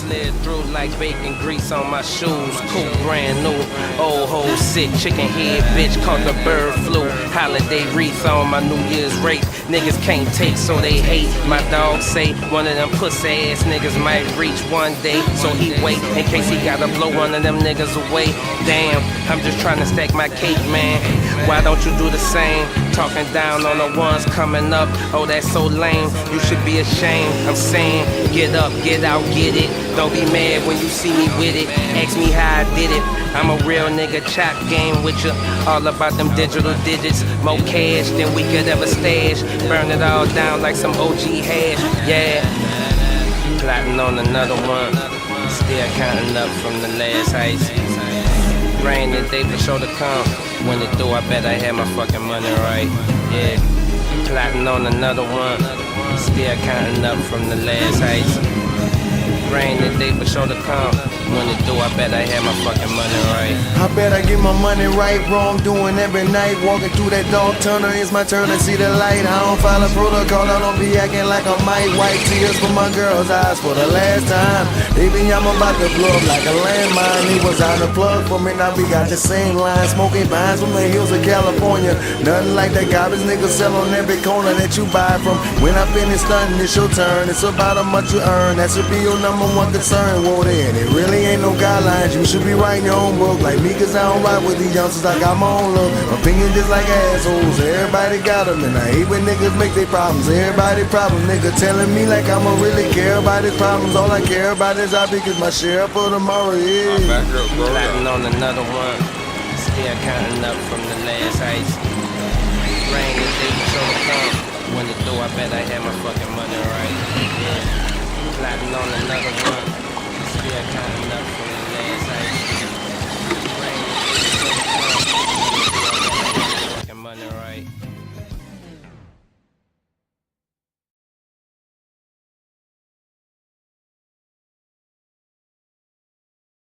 Slid through like bacon grease on my shoes. Cool, brand new, old hoe sick, chicken head bitch caught the bird flu. Holiday wreath on my New Year's rape. Niggas can't take, so they hate. My dog say one of them pussy ass niggas might reach one day, so he wait in case he gotta blow one of them niggas away. Damn, I'm just trying to stack my cake, man. Why don't you do the same? Talking down on the ones coming up. Oh, that's so lame. You should be ashamed. I'm saying, get up, get out, get it. Don't be mad when you see me with it. Ask me how I did it. I'm a real nigga, chop game with ya. All about them digital digits. More cash than we could ever stash. Burn it all down like some OG hash. Yeah. Plotting on another one. Still counting up from the last ice. Rain the day for sure to come. When it do, I bet I had my fucking money right. Yeah. Plotting on another one. Still counting up from the last ice. Rain the day for sure to come. When it do, I bet I had my fucking money right. I bet I get my money right. Wrong doing every night. Walking through that dark tunnel, it's my turn to see the light. I don't follow protocol, I don't be acting like I might. Wipe tears from my girl's eyes for the last time. Baby, I'm about to blow up like a landmine. He was out the plug for me, now we got the same line. Smoking vines from the hills of California. Nothing like that garbage nigga sell on every corner that you buy from. When I finish stunting, it's your turn. It's about how much you earn. That should be your number one concern. Whoa there, it really ain't no guidelines. You should be writing your own book like me, cause I don't ride with these youngsters. I got my own look. Opinion just like assholes. Everybody got them, and I hate when niggas make their problems. Everybody problem, nigga telling me like I'ma really care about his problems. All I care about is I because my share for tomorrow is. Plotting on another one. Still counting up from the last ice. Rain the day for sure to come. When it do, I bet I had my fucking money right. Yeah. Plotting on another one. Still counting up from the last ice. Rain the day for sure to come. Fucking money right.